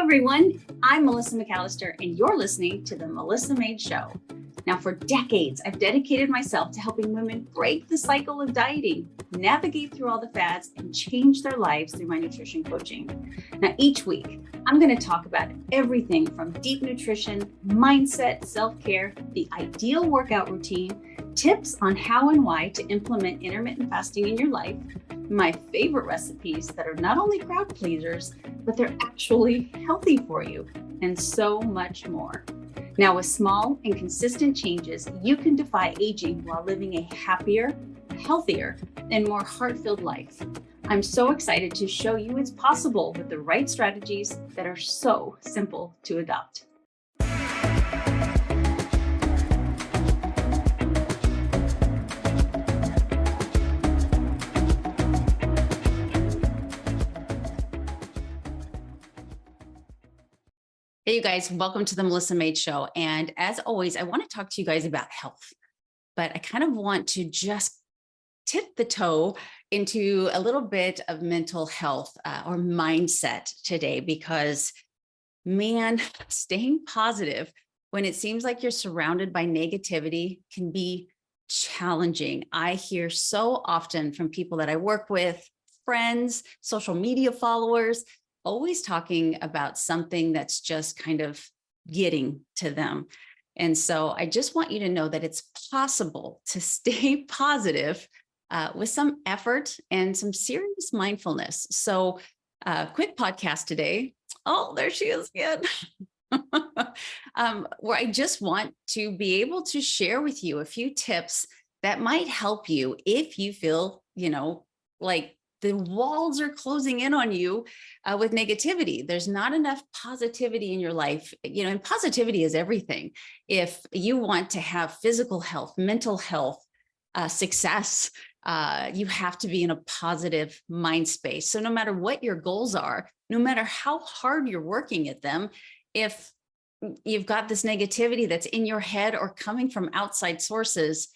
everyone. I'm Melissa McAllister, and you're listening to The Melissa Made Show. Now, for decades, I've dedicated myself to helping women break the cycle of dieting, navigate through all the fads, and change their lives through my nutrition coaching. Now, each week, I'm going to talk about everything from deep nutrition, mindset, self-care, the ideal workout routine, tips on how and why to implement intermittent fasting in your life, my favorite recipes that are not only crowd pleasers, but they're actually healthy for you, and so much more. Now, with small and consistent changes, you can defy aging while living a happier, healthier, and more heart-filled life. I'm so excited to show you it's possible with the right strategies that are so simple to adopt. Hey, you guys, welcome to the Melissa Made Show. And as always, I want to talk to you guys about health, but I kind of want to just tip the toe into a little bit of mental health or mindset today, because man, staying positive when it seems like you're surrounded by negativity can be challenging. I hear so often from people that I work with, friends, social media followers, always talking about something that's just kind of getting to them. And so I just want you to know that it's possible to stay positive with some effort and some serious mindfulness. So quick podcast today. Oh, there she is again. Where I just want to be able to share with you a few tips that might help you if you feel, like the walls are closing in on you with negativity. There's not enough positivity in your life, and positivity is everything. If you want to have physical health, mental health, success, you have to be in a positive mind space. So no matter what your goals are, no matter how hard you're working at them, if you've got this negativity that's in your head or coming from outside sources,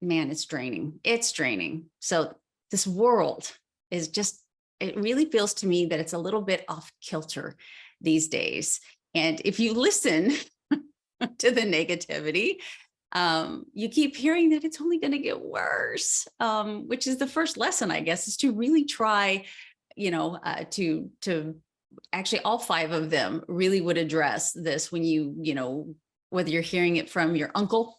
man, it's draining. It's draining. So this world is just, it really feels to me that it's a little bit off kilter these days. And if you listen to the negativity, you keep hearing that it's only going to get worse, which is the first lesson, I guess, is to really try, to actually all five of them really would address this when whether you're hearing it from your uncle,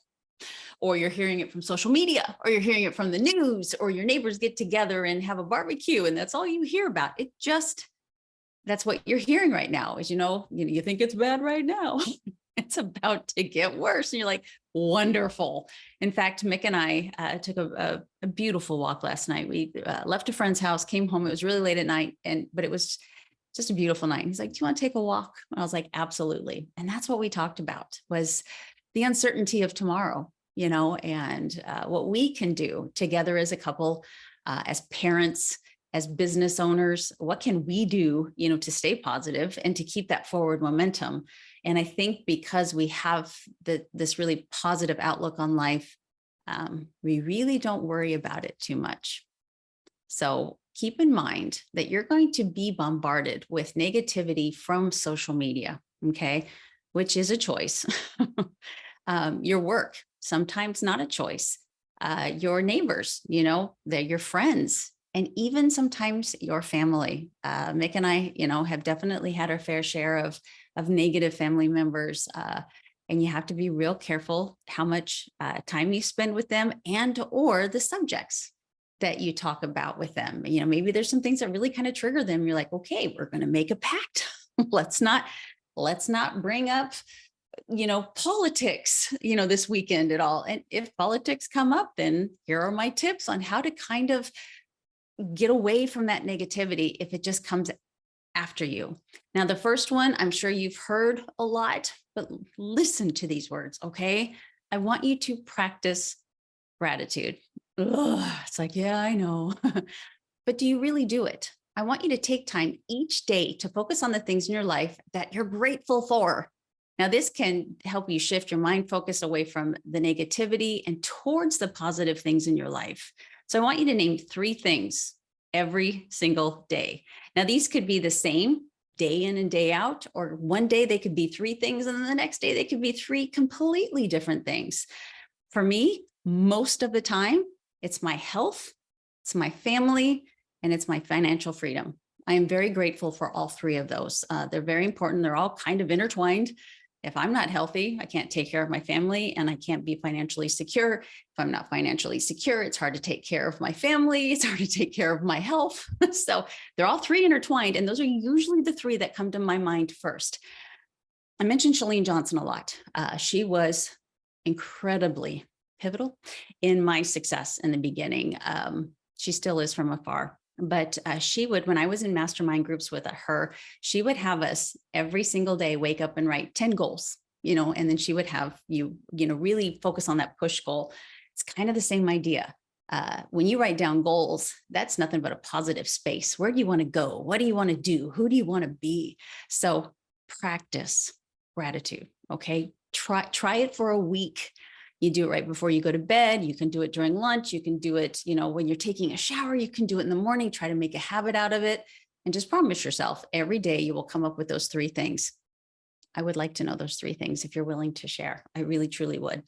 or you're hearing it from social media, or you're hearing it from the news, or your neighbors get together and have a barbecue, and that's all you hear about. That's what you're hearing right now is, you think it's bad right now. It's about to get worse. And you're like, wonderful. In fact, Mick and I took a beautiful walk last night. We left a friend's house, came home. It was really late at night, but it was just a beautiful night. He's like, do you want to take a walk? And I was like, absolutely. And that's what we talked about, was the uncertainty of tomorrow. And what we can do together as a couple, as parents, as business owners, what can we do, to stay positive and to keep that forward momentum? And I think because we have this really positive outlook on life, we really don't worry about it too much. So keep in mind that you're going to be bombarded with negativity from social media, okay, which is a choice. Your work, sometimes not a choice. Your neighbors, they're your friends, and even sometimes your family. Mick and I, have definitely had our fair share of negative family members. And you have to be real careful how much time you spend with them or the subjects that you talk about with them. Maybe there's some things that really kind of trigger them. You're like, okay, we're going to make a pact. Let's not bring up politics, this weekend at all. And if politics come up, then here are my tips on how to kind of get away from that negativity if it just comes after you. Now, the first one, I'm sure you've heard a lot, but listen to these words, okay? I want you to practice gratitude. Ugh, it's like, yeah, I know. But do you really do it? I want you to take time each day to focus on the things in your life that you're grateful for. Now, this can help you shift your mind focus away from the negativity and towards the positive things in your life. So I want you to name 3 things every single day. Now, these could be the same day in and day out, or one day they could be three things and then the next day they could be three completely different things. For me, most of the time, it's my health, it's my family, and it's my financial freedom. I am very grateful for all three of those. They're very important. They're all kind of intertwined. If I'm not healthy, I can't take care of my family and I can't be financially secure. If I'm not financially secure, it's hard to take care of my family. It's hard to take care of my health. So they're all three intertwined. And those are usually the three that come to my mind first. I mentioned Chalene Johnson a lot. She was incredibly pivotal in my success in the beginning. She still is from afar. But she would, when I was in mastermind groups with her, she would have us every single day wake up and write 10 goals, and then she would have you really focus on that push goal. It's kind of the same idea. When you write down goals, that's nothing but a positive space. Where do you want to go? What do you want to do? Who do you want to be? So practice gratitude. Okay. Try it for a week. You do it right before you go to bed. You can do it during lunch. You can do it, when you're taking a shower. You can do it in the morning. Try to make a habit out of it. And just promise yourself every day you will come up with those three things. I would like to know those three things if you're willing to share. I really, truly would.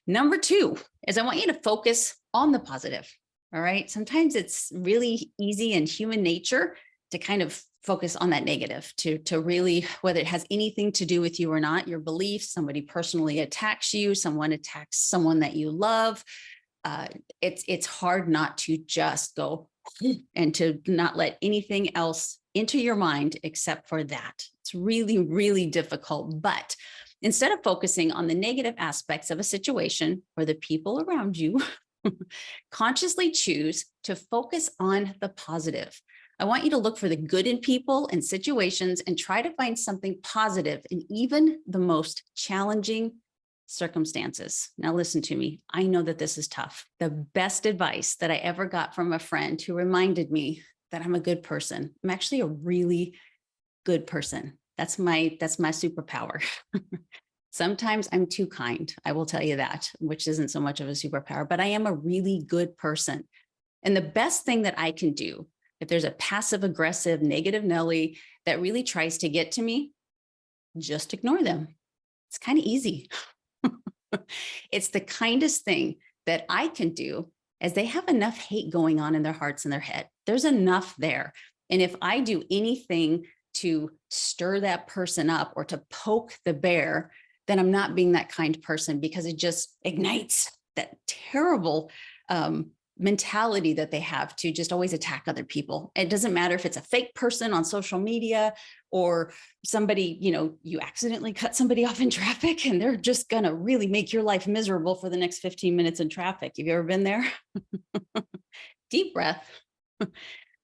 Number 2 is I want you to focus on the positive. All right. Sometimes it's really easy in human nature to kind of focus on that negative, to really, whether it has anything to do with you or not, your beliefs, somebody personally attacks you, someone attacks someone that you love. It's hard not to just go and to not let anything else into your mind except for that. It's really, really difficult. But instead of focusing on the negative aspects of a situation or the people around you, consciously choose to focus on the positive. I want you to look for the good in people and situations and try to find something positive in even the most challenging circumstances. Now, listen to me. I know that this is tough. The best advice that I ever got from a friend who reminded me that I'm a good person. I'm actually a really good person. That's my superpower. Sometimes I'm too kind. I will tell you that, which isn't so much of a superpower, but I am a really good person. And the best thing that I can do, if there's a passive aggressive negative Nelly that really tries to get to me, just ignore them. It's kind of easy. It's the kindest thing that I can do, as they have enough hate going on in their hearts and their head. There's enough there. And if I do anything to stir that person up or to poke the bear, then I'm not being that kind person, because it just ignites that terrible mentality that they have to just always attack other people. It doesn't matter if it's a fake person on social media or somebody, you accidentally cut somebody off in traffic and they're just going to really make your life miserable for the next 15 minutes in traffic. Have you ever been there? Deep breath.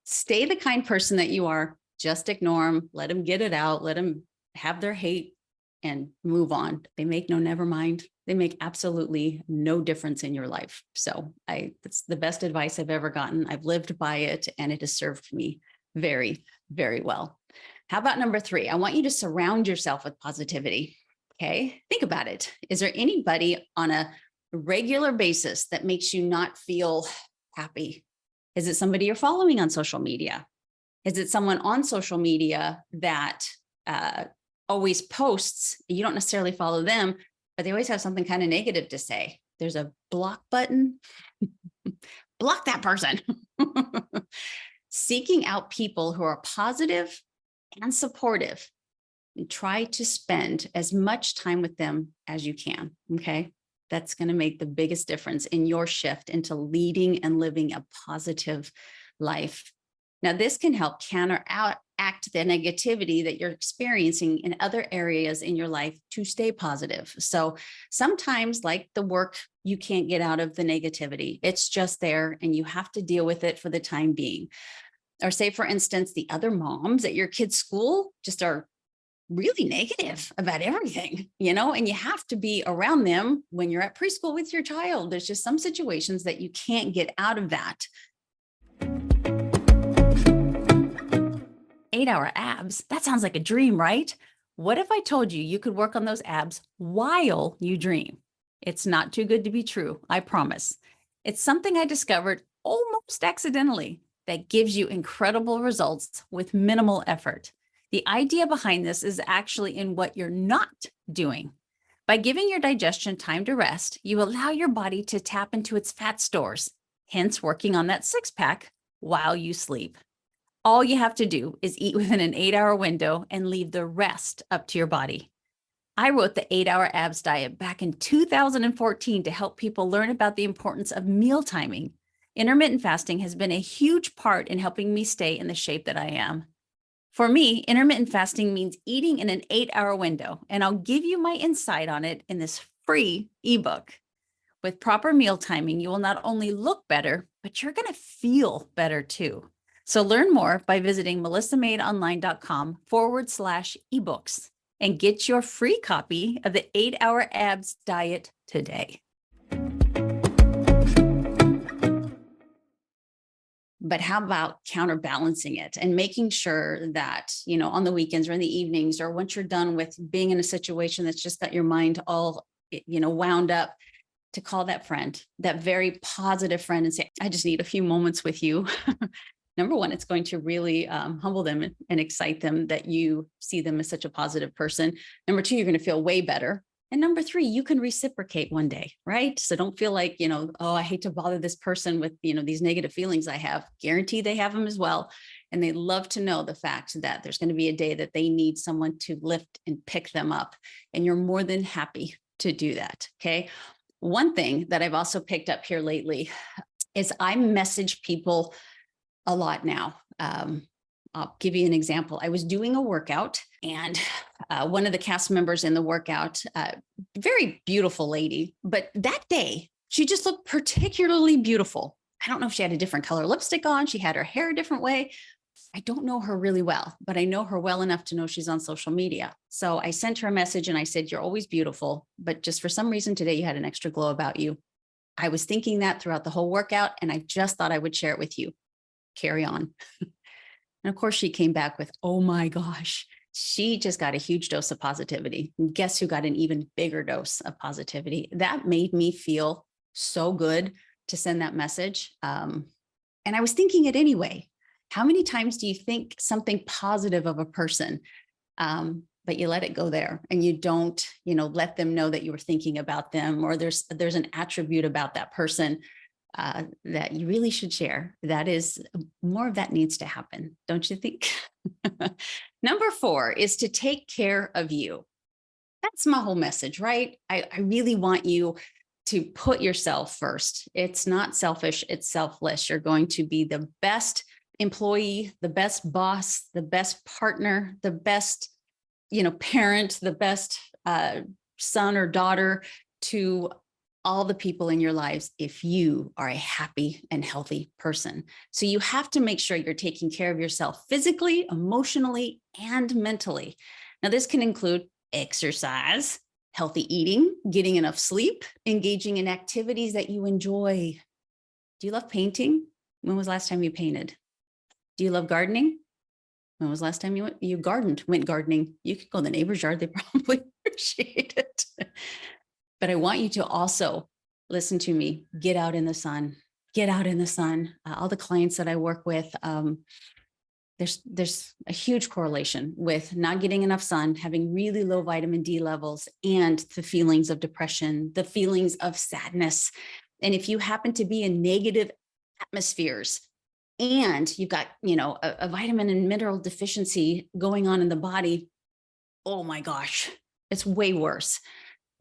Stay the kind person that you are. Just ignore them. Let them get it out. Let them have their hate and move on. They make no never mind. They make absolutely no difference in your life. So that's the best advice I've ever gotten. I've lived by it and it has served me very, very well. How about number 3? I want you to surround yourself with positivity. Okay. Think about it. Is there anybody on a regular basis that makes you not feel happy? Is it somebody you're following on social media? Is it someone on social media that always posts? You don't necessarily follow them, but they always have something kind of negative to say. There's a block button. Block that person. Seeking out people who are positive and supportive, and try to spend as much time with them as you can. Okay. That's going to make the biggest difference in your shift into leading and living a positive life. Now, this can help counteract the negativity that you're experiencing in other areas in your life to stay positive. So sometimes, like the work, you can't get out of the negativity. It's just there and you have to deal with it for the time being. Or say, for instance, the other moms at your kid's school just are really negative about everything, and you have to be around them when you're at preschool with your child. There's just some situations that you can't get out of that. 8-hour abs. That sounds like a dream, right? What if I told you you could work on those abs while you dream? It's not too good to be true, I promise. It's something I discovered almost accidentally that gives you incredible results with minimal effort. The idea behind this is actually in what you're not doing. By giving your digestion time to rest, you allow your body to tap into its fat stores, hence working on that six-pack while you sleep. All you have to do is eat within an 8-hour window and leave the rest up to your body. I wrote the 8-Hour Abs Diet back in 2014 to help people learn about the importance of meal timing. Intermittent fasting has been a huge part in helping me stay in the shape that I am. For me, intermittent fasting means eating in an 8-hour window, and I'll give you my insight on it in this free ebook. With proper meal timing, you will not only look better, but you're going to feel better too. So learn more by visiting melissamadeonline.com/ebooks and get your free copy of the 8-Hour Abs Diet today. But how about counterbalancing it and making sure that, on the weekends or in the evenings, or once you're done with being in a situation that's just got your mind all, wound up, to call that friend, that very positive friend, and say, I just need a few moments with you. Number one, it's going to really humble them and excite them that you see them as such a positive person. Number two, you're going to feel way better. And number three, you can reciprocate one day, right? So don't feel like, oh, I hate to bother this person with, these negative feelings I have. Guarantee they have them as well. And they love to know the fact that there's going to be a day that they need someone to lift and pick them up. And you're more than happy to do that. Okay. One thing that I've also picked up here lately is I message people a lot now. I'll give you an example. I was doing a workout, and one of the cast members in the workout, very beautiful lady, but that day she just looked particularly beautiful. I don't know if she had a different color lipstick on. She had her hair a different way. I don't know her really well, but I know her well enough to know she's on social media. So I sent her a message and I said, you're always beautiful, but just for some reason today you had an extra glow about you. I was thinking that throughout the whole workout, and I just thought I would share it with you. Carry on. And of course she came back with, oh my gosh, she just got a huge dose of positivity. And guess who got an even bigger dose of positivity? That made me feel so good to send that message. And I was thinking it anyway. How many times do you think something positive of a person, but you let it go there and you don't, let them know that you were thinking about them, or there's an attribute about that person that you really should share? That is, more of that needs to happen, don't you think? Number 4 is to take care of you. That's my whole message, right? I really want you to put yourself first. It's not selfish, it's selfless. You're going to be the best employee, the best boss, the best partner, the best, parent, the best son or daughter to all the people in your lives if you are a happy and healthy person. So you have to make sure you're taking care of yourself physically, emotionally, and mentally. Now, this can include exercise, healthy eating, getting enough sleep, engaging in activities that you enjoy. Do you love painting? When was the last time you painted? Do you love gardening? When was the last time you went gardening? You could go in the neighbor's yard. They probably appreciate it. But I want you to also listen to me, get out in the sun, get out in the sun. All the clients that I work with, there's a huge correlation with not getting enough sun, having really low vitamin D levels, and the feelings of depression, the feelings of sadness. And if you happen to be in negative atmospheres and you've got, a vitamin and mineral deficiency going on in the body, oh my gosh, it's way worse.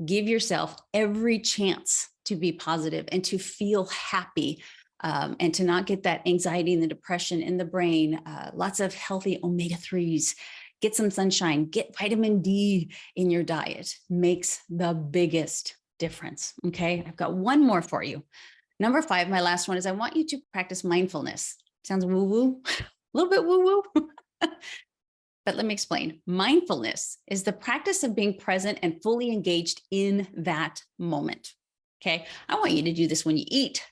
Give yourself every chance to be positive and to feel happy, and to not get that anxiety and the depression in the brain. Lots of healthy omega-3s, get some sunshine, get vitamin D in your diet. Makes the biggest difference. Okay. I've got one more for you. Number 5, my last one, is I want you to practice mindfulness. Sounds woo-woo, a little bit woo-woo. But let me explain. Mindfulness is the practice of being present and fully engaged in that moment. Okay. I want you to do this when you eat.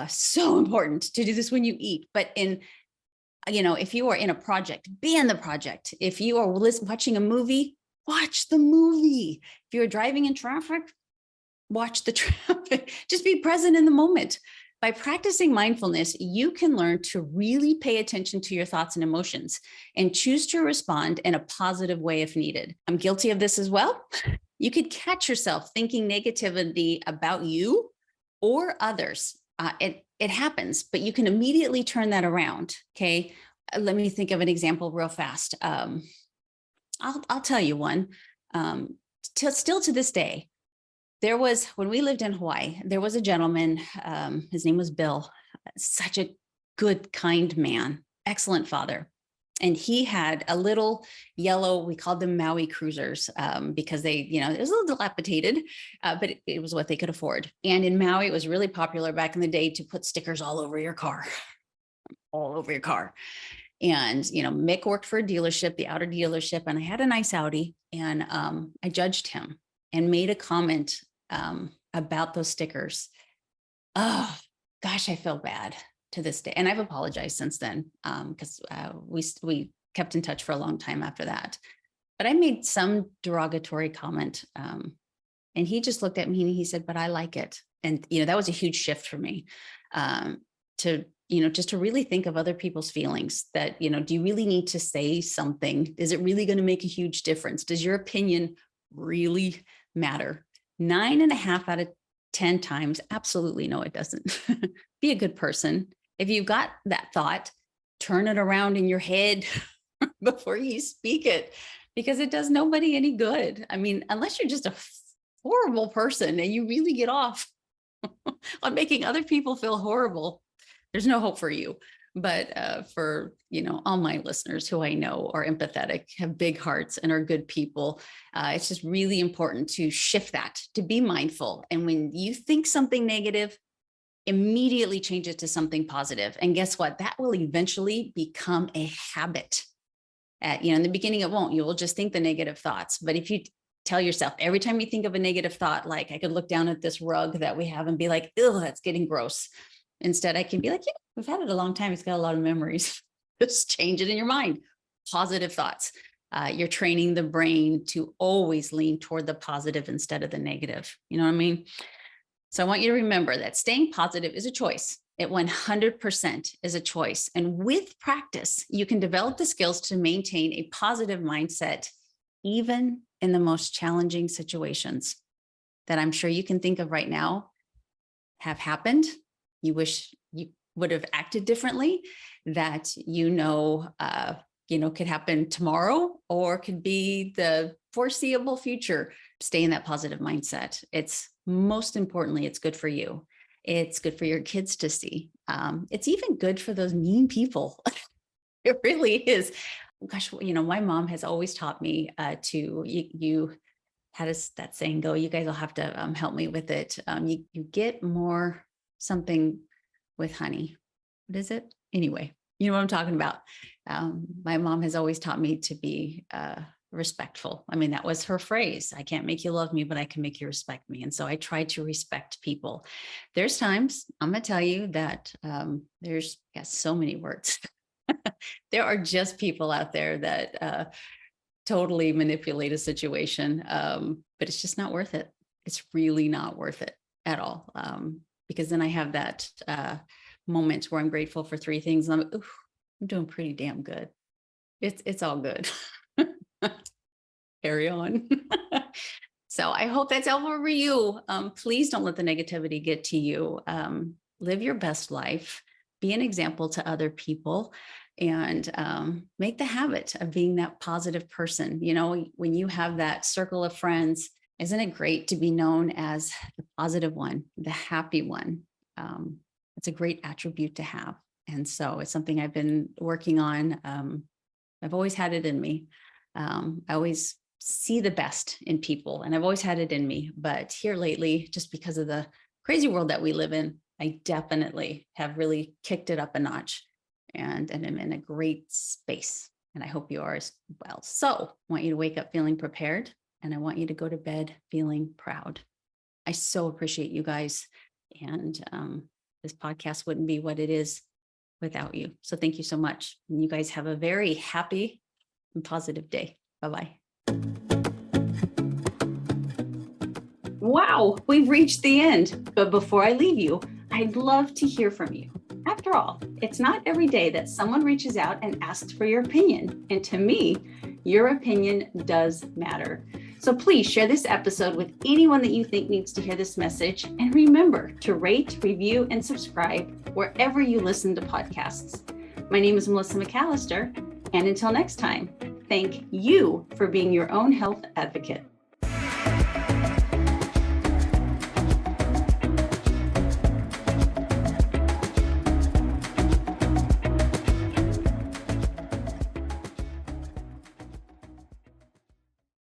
So important to do this when you eat. But if you are in a project, be in the project. If you are watching a movie, watch the movie. If you're driving in traffic, watch the traffic. Just be present in the moment. By practicing mindfulness, you can learn to really pay attention to your thoughts and emotions and choose to respond in a positive way if needed. I'm guilty of this as well. You could catch yourself thinking negativity about you or others. It happens, but you can immediately turn that around. Okay. Let me think of an example real fast. I'll tell you one. Still to this day, when we lived in Hawaii, there was a gentleman, his name was Bill, such a good, kind man, excellent father. And he had a little yellow, we called them Maui Cruisers, because it was a little dilapidated, but it was what they could afford. And in Maui, it was really popular back in the day to put stickers all over your car, all over your car. And, Mick worked for a dealership, the Outer dealership, and I had a nice Audi, and I judged him and made a comment about those stickers. Oh, gosh, I feel bad to this day. And I've apologized since then, because we kept in touch for a long time after that. But I made some derogatory comment, and he just looked at me and he said, "But I like it." And, that was a huge shift for me, just to really think of other people's feelings, that, do you really need to say something? Is it really going to make a huge difference? Does your opinion really matter? 9.5 out of 10 times, absolutely no, it doesn't. Be a good person. If you've got that thought, turn it around in your head before you speak it, because it does nobody any good. I mean, unless you're just a horrible person and you really get off on making other people feel horrible, there's no hope for you. But for, all my listeners who I know are empathetic, have big hearts, and are good people, it's just really important to shift that, to be mindful. And when you think something negative, immediately change it to something positive. And guess what? That will eventually become a habit. In the beginning, it won't. You will just think the negative thoughts. But if you tell yourself every time you think of a negative thought, like, I could look down at this rug that we have and be like, "Ew, that's getting gross." Instead, I can be like, "Yeah, we've had it a long time. It's got a lot of memories." Just change it in your mind. Positive thoughts. You're training the brain to always lean toward the positive instead of the negative. You know what I mean? So I want you to remember that staying positive is a choice. It 100% is a choice. And with practice, you can develop the skills to maintain a positive mindset, even in the most challenging situations that I'm sure you can think of right now have happened. You wish you would have acted differently, that could happen tomorrow or could be the foreseeable future. Stay in that positive mindset. It's most importantly, it's good for you. It's good for your kids to see. It's even good for those mean people. It really is. Gosh, my mom has always taught me how does that saying go? You guys will have to help me with it. You get more something with honey. What is it? Anyway, you know what I'm talking about. My mom has always taught me to be respectful. I mean, that was her phrase. I can't make you love me, but I can make you respect me. And so I try to respect people. There's times, I'm going to tell you that there's so many words. There are just people out there that totally manipulate a situation, but it's just not worth it. It's really not worth it at all. Because then I have that moment where I'm grateful for 3 things. And I'm doing pretty damn good. It's all good. Carry on. So I hope that's helpful for you. Please don't let the negativity get to you. Live your best life. Be an example to other people, and make the habit of being that positive person. When you have that circle of friends, isn't it great to be known as the positive one, the happy one? It's a great attribute to have. And so it's something I've been working on. I've always had it in me. I always see the best in people, and I've always had it in me. But here lately, just because of the crazy world that we live in, I definitely have really kicked it up a notch, and I'm in a great space. And I hope you are as well. So I want you to wake up feeling prepared, and I want you to go to bed feeling proud. I so appreciate you guys. And this podcast wouldn't be what it is without you. So thank you so much. And you guys have a very happy and positive day. Bye-bye. Wow, we've reached the end. But before I leave you, I'd love to hear from you. After all, it's not every day that someone reaches out and asks for your opinion. And to me, your opinion does matter. So please share this episode with anyone that you think needs to hear this message. And remember to rate, review, and subscribe wherever you listen to podcasts. My name is Melissa McAllister. And until next time, thank you for being your own health advocate.